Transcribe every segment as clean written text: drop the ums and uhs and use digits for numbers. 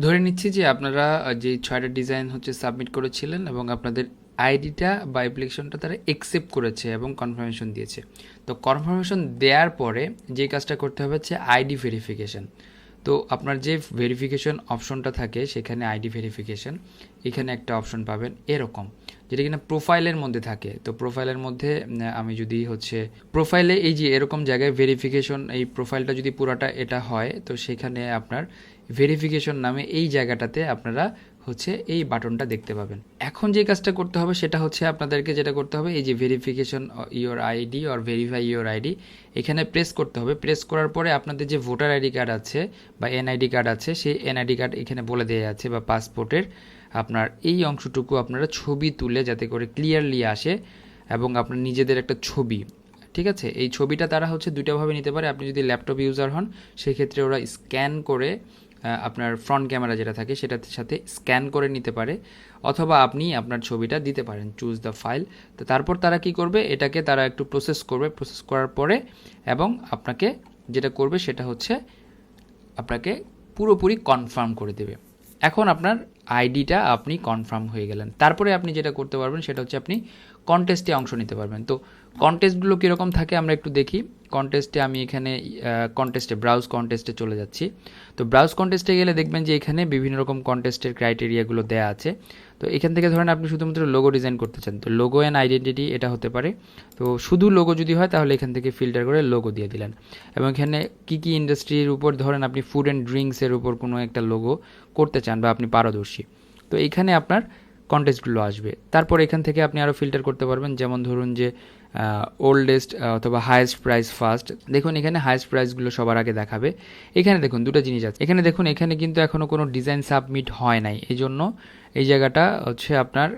ধরে নিচ্ছি যে আপনারা যে ৬টা ডিজাইন হচ্ছে সাবমিট করেছিলেন এবং আপনাদের আইডিটা বা অ্যাপ্লিকেশনটা তারা অ্যাকসেপ্ট করেছে এবং কনফার্মেশন দিয়েছে। তো কনফার্মেশন দেওয়ার পরে যে কাজটা করতে হবে হচ্ছে আইডি ভেরিফিকেশন। তো আপনার যে ভেরিফিকেশন অপশনটা থাকে সেখানে আইডি ভেরিফিকেশন, এখানে একটা অপশন পাবেন এরকম, যেটা কিনা প্রোফাইলের মধ্যে থাকে। তো প্রোফাইলের মধ্যে আমি যদি হচ্ছে প্রোফাইলে এই যে এরকম জায়গায় ভেরিফিকেশন, এই প্রোফাইলটা যদি পুরাটা এটা হয় তো সেখানে আপনার ভেরিফিকেশন নামে এই জায়গাটাতে আপনারা হচ্ছে এই বাটনটা দেখতে পাবেন। এখন যে কাজটা করতে হবে সেটা হচ্ছে আপনাদেরকে যেটা করতে হবে, এই যে verification your ID or verify your ID, এখানে প্রেস করতে হবে। প্রেস করার পরে আপনাদের যে ভোটার আইডি কার্ড আছে বা এনআইডি কার্ড আছে, সেই এনআইডি কার্ড এখানে বলে দেওয়া আছে, বা পাসপোর্টের আপনার এই অংশটুকু আপনারা ছবি তুলে যাতে করে ক্লিয়ারলি আসে এবং আপনার নিজেদের একটা ছবি, ঠিক আছে। এই ছবিটা তারা হচ্ছে দুইটাভাবে নিতে পারে। আপনি যদি ল্যাপটপ ইউজার হন সেক্ষেত্রে ওরা স্ক্যান করে আপনার ফ্রন্ট ক্যামেরা যেটা থাকে সেটার সাথে স্ক্যান করে নিতে পারে, অথবা আপনি আপনার ছবিটা দিতে পারেন, চুজ দ্য ফাইল। তো তারপর তারা কি করবে, এটাকে তারা একটু প্রসেস করবে, প্রসেস করার পরে এবং আপনাকে যেটা করবে সেটা হচ্ছে আপনাকে পুরোপুরি কনফার্ম করে দেবে। এখন আপনার আইডিটা আপনি কনফার্ম হয়ে গেলেন। তারপরে আপনি যেটা করতে পারবেন সেটা হচ্ছে আপনি কন্টেস্টে অংশ নিতে পারবেন। তো কন্টেস্টগুলো কীরকম থাকে আমরা একটু দেখি। কন্টেস্টে আমি এখানে কন্টেস্টে ব্রাউজ কন্টেস্টে চলে যাচ্ছি। তো ব্রাউজ কন্টেস্টে গেলে দেখবেন যে এখানে বিভিন্ন রকম কন্টেস্টের ক্রাইটেরিয়াগুলো দেওয়া আছে। তো এখান থেকে ধরেন আপনি শুধুমাত্র লোগো ডিজাইন করতে চান, তো লোগো অ্যান্ড আইডেন্টিটি এটা হতে পারে। তো শুধু লোগো যদি হয় তাহলে এখান থেকে ফিল্টার করে লোগো দিয়ে দিলেন, এবং এখানে কী কী ইন্ডাস্ট্রির উপর, ধরেন আপনি ফুড অ্যান্ড ড্রিঙ্কসের উপর কোনো একটা লোগো করতে চান বা আপনি পারদর্শী, তো এইখানে আপনার কন্টেস্টগুলো আসবে। তারপর এখান থেকে আপনি আরও ফিল্টার করতে পারবেন, যেমন ধরুন যে ওল্ডেস্ট অথবা হায়েস্ট প্রাইস ফার্স্ট। দেখুন এখানে হায়েস্ট প্রাইসগুলো সবার আগে দেখাবে। এখানে দেখুন দুটো জিনিস আছে, এখানে দেখুন এখানে কিন্তু এখনও কোনো ডিজাইন সাবমিট হয় নাই, এই জন্য এই জায়গাটা হচ্ছে আপনার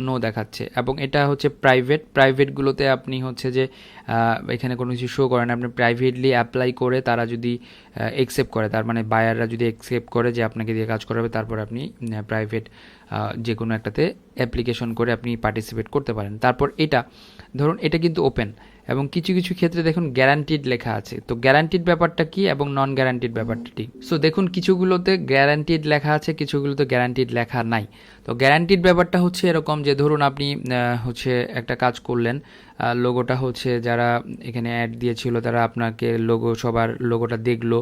নো দেখাচ্ছে। এবং এটা হচ্ছে প্রাইভেটগুলোতে আপনি হচ্ছে যে এখানে কোনো কিছু শো করেন, আপনি প্রাইভেটলি অ্যাপ্লাই করে তারা যদি অ্যাকসেপ্ট করে, তার মানে বায়াররা যদি অ্যাকসেপ্ট করে যে আপনাকে দিয়ে কাজ করাবে, তারপর আপনি প্রাইভেট যে কোনো একটাতে অ্যাপ্লিকেশন করে আপনি পার্টিসিপেট করতে পারেন। তারপর এটা ধরুন এটা কিন্তু ওপেন, এবং কিছু কিছু ক্ষেত্রে দেখুন গ্যারান্টিড লেখা আছে। তো গ্যারান্টিড ব্যাপারটা কি এবং নন গ্যারান্টিড ব্যাপারটা কি? সো দেখুন কিছুগুলোতে গ্যারান্টিড লেখা আছে, কিছুগুলোতে গ্যারান্টিড লেখা নাই। তো গ্যারান্টিড ব্যাপারটা হচ্ছে এরকম যে ধরুন আপনি হচ্ছে একটা কাজ করলেন, লোগোটা হচ্ছে যারা এখানে অ্যাড দিয়েছিল তারা আপনাকে সবার লোগোটা দেখলো,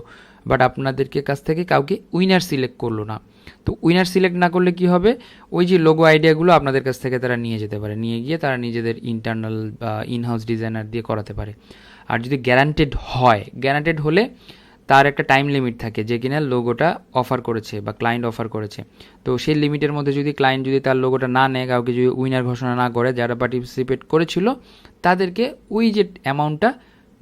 বাট আপনাদেরকে কাছ থেকে কাউকে উইনার সিলেক্ট করলো না। তো উইনার সিলেক্ট না করলে কি হবে, ওই যে লোগো আইডিয়াগুলো আপনাদের কাছ থেকে তারা নিয়ে যেতে পারে, নিয়ে গিয়ে তারা নিজেদের ইন্টারনাল বা ইনহাউস ডিজাইনার দিয়ে করাতে পারে। আর যদি গ্যারান্টেড হয়, গ্যারান্টেড হলে তার একটা টাইম লিমিট থাকে যে কিনা লোগোটা অফার করেছে বা ক্লায়েন্ট অফার করেছে। তো সেই লিমিটের মধ্যে যদি ক্লায়েন্ট যদি তার লোগোটা না নেয়, কাউকে যদি উইনার ঘোষণা না করে, যারা পার্টিসিপেট করেছিল তাদেরকে ওই যে অ্যামাউন্টটা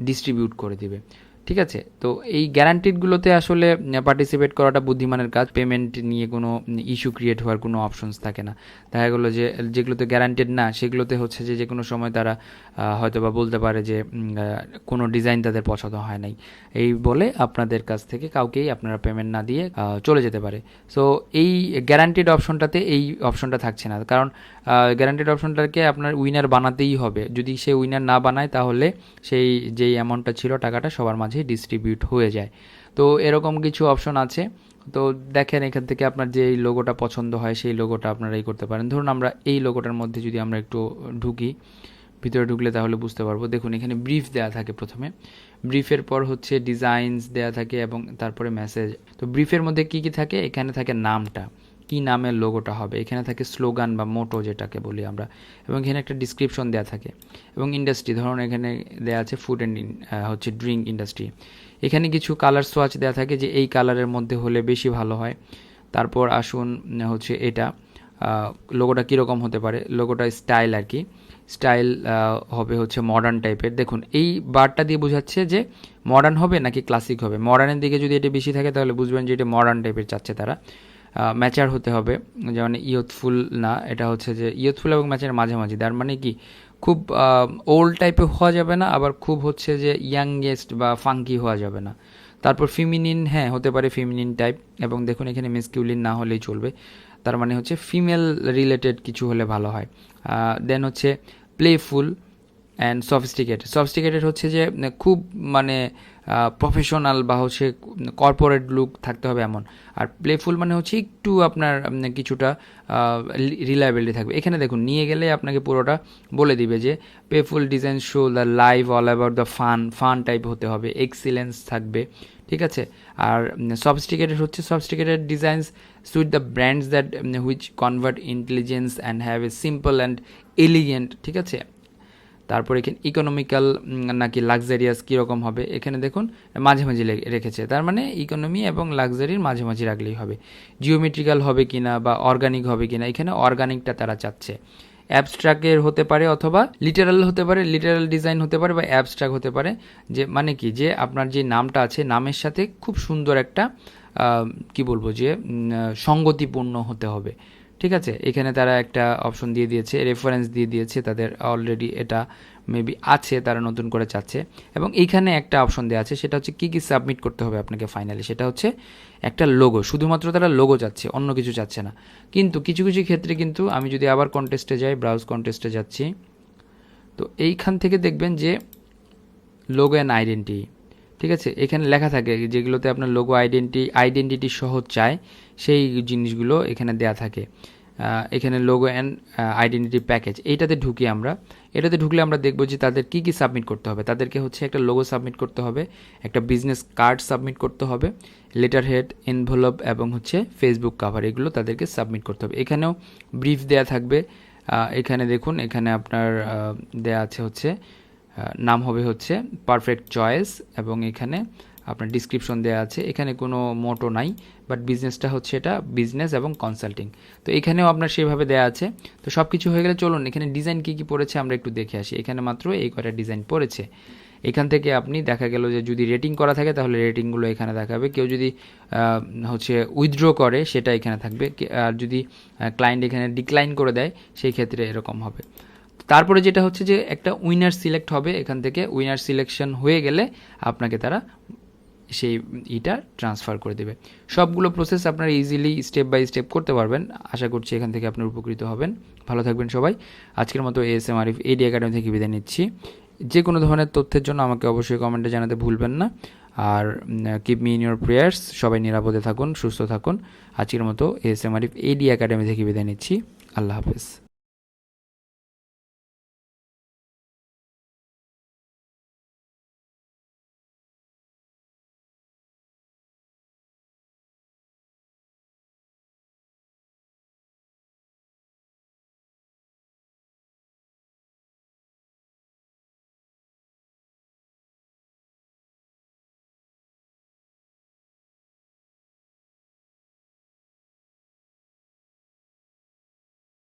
ডিস্ট্রিবিউট করে দিবে, ঠিক আছে। তো এই গ্যারান্টিডগুলোতে আসলে পার্টিসিপেট করাটা বুদ্ধিমানের কাজ। পেমেন্ট নিয়ে কোনো ইস্যু ক্রিয়েট হওয়ার কোনো অপশনস থাকে না। দেখা গেলো যে যেগুলোতে গ্যারান্টেড না সেগুলোতে হচ্ছে যে কোনো সময় তারা হয়তো বা বলতে পারে যে কোনো ডিজাইন তাদের পছন্দ হয় নাই, এই বলে আপনাদের কাছ থেকে কাউকেই আপনারা পেমেন্ট না দিয়ে চলে যেতে পারে। সো এই গ্যারান্টিড অপশনটাতে এই অপশনটা থাকছে না, কারণ গ্যারান্টিড অপশনটাকে আপনার উইনার বানাতেই হবে। যদি সে উইনার না বানায় তাহলে সেই যেই অ্যামাউন্টটা ছিল টাকাটা সবার মাঝে ডিস্ট্রিবিউট হয়ে যায়। তো এরকম কিছু অপশন আছে। তো দেখেন এখান থেকে আপনার যে এই লোগোটা পছন্দ হয় সেই লোগোটা আপনারা এই করতে পারেন। ধরুন আমরা এই লোগোটার মধ্যে যদি আমরা একটু ঢুকি, ভিতরে ঢুকলে তাহলে বুঝতে পারবো। দেখুন এখানে ব্রিফ দেওয়া থাকে, প্রথমে ব্রিফের পর হচ্ছে ডিজাইনস দেওয়া থাকে এবং তারপরে মেসেজ। তো ব্রিফের মধ্যে কি কি থাকে, এখানে থাকে নামটা, কি নামের লোগোটা হবে, এখানে থাকে স্লোগান বা মোটো যেটাকে বলি আমরা, এবং এখানে একটা ডিসক্রিপশন দেওয়া থাকে। এবং ইন্ডাস্ট্রি ধরুন এখানে দেওয়া আছে ফুড অ্যান্ড হচ্ছে ড্রিঙ্ক ইন্ডাস্ট্রি। এখানে কিছু কালার সোয়াচ দেওয়া থাকে যে এই কালারের মধ্যে হলে বেশি ভালো হয়। তারপর আসুন হচ্ছে এটা লোগোটা কীরকম হতে পারে, লোগোটা স্টাইল আর কি, স্টাইল হবে হচ্ছে মডার্ন টাইপের। দেখুন এই বারটা দিয়ে বোঝাচ্ছে যে মডার্ন হবে নাকি ক্লাসিক হবে। মডার্নের দিকে যদি এটা বেশি থাকে তাহলে বুঝবেন যে এটা মডার্ন টাইপের চাচ্ছে তারা। ম্যাচার হতে হবে, যেমন ইয়থফুল না, এটা হচ্ছে যে ইয়থফুল এবং ম্যাচের মাঝামাঝি। তার মানে কি খুব ওল্ড টাইপে হওয়া যাবে না, আবার খুব হচ্ছে যে ইয়াংগেস্ট বা ফাঙ্কি হওয়া যাবে না। তারপর ফিমিনিন, হ্যাঁ হতে পারে ফিমিনিন টাইপ, এবং দেখুন এখানে মেসকিউলিন না হলেই চলবে, তার মানে হচ্ছে ফিমেল রিলেটেড কিছু হলে ভালো হয়। দেন হচ্ছে প্লেফুল, অ্যান্ড সফিস্টিকেটেড হচ্ছে যে খুব মানে প্রফেশনাল বা হচ্ছে কর্পোরেট লুক থাকতে হবে এমন। আর প্লেফুল মানে হচ্ছে একটু আপনার কিছুটা রিলায়েবিলিটি থাকবে। এখানে দেখুন নিয়ে গেলে আপনাকে পুরোটা বলে দিবে যে playful design show the live all about the fun type হতে হবে, এক্সিলেন্স থাকবে, ঠিক আছে। আর sophisticated designs suit the brands that which convert intelligence and have a simple and elegant, ঠিক আছে। তারপর এখানে ইকোনমিক্যাল নাকি লাক্সারিয়াস কীরকম হবে, এখানে দেখুন মাঝামাঝি রেখেছে, তার মানে ইকোনমি এবং লাক্সারির মাঝামাঝি রাখলেই হবে। জিওমেট্রিক্যাল হবে কিনা বা অর্গানিক হবে কিনা, এখানে অর্গানিকটা তারা চাচ্ছে। অ্যাবস্ট্রাক্টের হতে পারে অথবা লিটারাল হতে পারে, লিটারাল ডিজাইন হতে পারে বা অ্যাবস্ট্রাক্ট হতে পারে। যে মানে কি যে আপনার যে নামটা আছে নামের সাথে খুব সুন্দর একটা কি বলবো যে সঙ্গতিপূর্ণ হতে হবে, ঠিক আছে। এখানে তারা একটা অপশন দিয়ে দিয়েছে, রেফারেন্স দিয়ে দিয়েছে, তাদের অলরেডি এটা মেবি আছে, তারা নতুন করে চাচ্ছে। এবং এইখানে একটা অপশন দেওয়া আছে, সেটা হচ্ছে কী কী সাবমিট করতে হবে আপনাকে ফাইনালি, সেটা হচ্ছে একটা লোগো, শুধুমাত্র তারা লোগো চাচ্ছে, অন্য কিছু চাচ্ছে না। কিন্তু কিছু কিছু ক্ষেত্রে কিন্তু আমি যদি আবার কন্টেস্টে যাই, ব্রাউজ কন্টেস্টে যাচ্ছি, তো এইখান থেকে দেখবেন যে লোগো অ্যান্ড আইডেন্টি, ঠিক আছে, এখানে লেখা থাকে যেগুলোতে আপনার লোগো আইডেন্টিটি সহ চায় সেই জিনিসগুলো এখানে দেয়া থাকে। এখানে লোগো অ্যান্ড আইডেন্টিটি প্যাকেজ, এটাতে ঢুকলে আমরা দেখব যে তাদের কী কী সাবমিট করতে হবে। তাদেরকে হচ্ছে একটা লোগো সাবমিট করতে হবে, একটা বিজনেস কার্ড সাবমিট করতে হবে, লেটার হেড, এনভেলপ এবং হচ্ছে ফেসবুক কাভার, এগুলো তাদেরকে সাবমিট করতে হবে। এখানেও ব্রিফ দেয়া থাকবে। এখানে দেখুন, এখানে আপনার দেয়া আছে হচ্ছে নাম হবে হচ্ছে পারফেক্ট চয়েস, এবং এখানে আপনার ডিসক্রিপশন দেওয়া আছে। এখানে কোনো মোটো নাই, বাট বিজনেসটা হচ্ছে এটা বিজনেস এবং কনসাল্টিং, তো এখানেও আপনার সেভাবে দেওয়া আছে। তো সব কিছু হয়ে গেলে চলুন এখানে ডিজাইন কী কী পড়েছে আমরা একটু দেখে আসি। এখানে মাত্র এই কয়টা ডিজাইন পড়েছে। এখান থেকে আপনি দেখা গেল যে যদি রেটিং করা থাকে তাহলে রেটিংগুলো এখানে দেখাবে, কেউ যদি হচ্ছে উইথড্র করে সেটা এখানে থাকবে, আর যদি ক্লায়েন্ট এখানে ডিক্লাইন করে দেয় সেই ক্ষেত্রে এরকম হবে। তারপরে যেটা হচ্ছে যে একটা উইনার সিলেক্ট হবে, এখান থেকে উইনার সিলেকশন হয়ে গেলে আপনাকে তারা সেই ট্রান্সফার করে দেবে। সবগুলো প্রসেস আপনারা ইজিলি স্টেপ বাই স্টেপ করতে পারবেন। আশা করছি এখান থেকে আপনার উপকৃত হবেন। ভালো থাকবেন সবাই। আজকের মতো ASM আরিফ AD একাডেমি থেকে বিদায় নিচ্ছি। যে কোনো ধরনের তথ্যের জন্য আমাকে অবশ্যই কমেন্টে জানাতে ভুলবেন না। আর keep me in your prayers. সবাই নিরাপদে থাকুন, সুস্থ থাকুন। আজকের মতো ASM আরিফ AD একাডেমি থেকে বিদায় নিচ্ছি। আল্লাহ হাফেজ।